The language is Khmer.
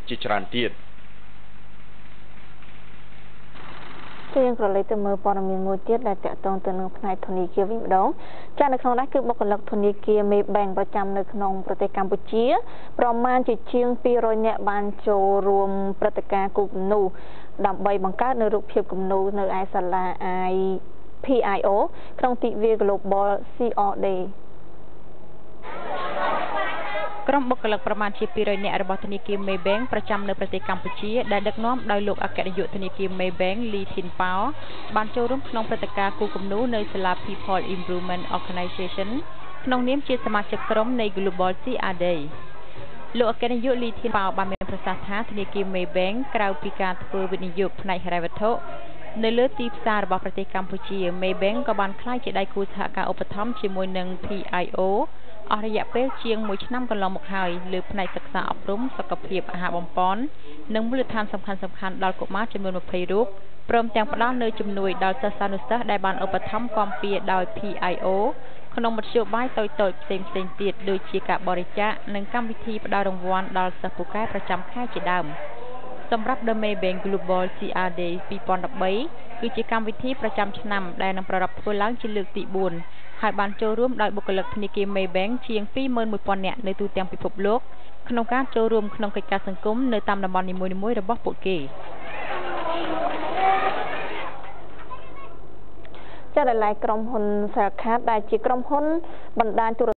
ជាច្រើនទៀតយើងក៏លេខទៅមើលព័ត៌មានមួយទៀតដែលតាក់ទងទៅនឹងផ្នែកធនាគារវិញម្ដងចានៅក្នុងនេះគឺបុគ្គលិកធនាគារ Maybank ប្រចាំនៅក្នុងប្រទេសកម្ពុជាប្រមាណជាជាង200នាក់បានចូលរួមព្រឹត្តិការណ៍គូគំនូដើម្បីបង្កើតនូវរូបភាពគំនូនៅឯសាលា PIO ក្នុងទិវា Global CR Day ក្រុមបុគ្គលិកប្រមាណជា200នាក់របស់ធនាគារ Maybank ប្រចាំនៅប្រទេសកម្ពុជាដែលដឹកនាំដោយលោកអគ្គនាយកធនាគារ Maybank លីធីនប៉ោបានចូលរួមក្នុងព្រឹត្តិការណ៍គូគំនូនៅសាលា People Improvement Organization ក្នុងនាមជាសមាជិកក្រុមនៃ Global CR Day លោកអគ្គនាយកលីធីនប៉ោបានមានប្រសាសន៍ថាធនាគារ Maybank ក្រៅពីការធ្វើវិនិយោគផ្នែកហិរញ្ញវត្ថុនៅលើទីផ្សាររបស់ប្រទេសកម្ពុជា Maybank ក៏បានក្លាយជាដៃគូសហការឧបត្ថម្ភជាមួយនឹង PIO អស់រយៈពេលជាង1ឆ្នាំកន្លងមកហើយលើផ្នែកសិក្សាអប់រំសុខភាពអាហារបំប៉ននិងមូលដ្ឋានសំខាន់ៗដល់កុមារចំនួន20រូបព្រមទាំងផ្ដល់នូវជំនួយដល់សិស្សានុសិស្សដែលបានឧបត្ថម្ភគាំពារដោយ PIO ក្នុងមធ្យោបាយតូចៗផ្សេងៗទៀតដូចជាការបរិច្ចាគនិងកម្មវិធីផ្ដល់រង្វាន់ដល់សិស្សពូកែប្រចាំខែជាដើមសម្រាប់ The Maybank Global CR Day 2013គឺជាកម្មវិធីប្រចាំឆ្នាំដែលនឹងប្រារព្ធធ្វើឡើងជាលើកទី4ហើយបានចូលរួមដោយបុគ្គលិកធនាគារ Maybank ជាង 21000 នាក់នៅទូទាំងពិភពលោកក្នុងការចូលរួមក្នុងកិច្ចការសង្គមនៅតាមតំបន់នីមួយៗរបស់ពួកគេចាដែលក្រុមហ៊ុន Cellcard ដែលជាក្រុមហ៊ុនបណ្ដាញទូរ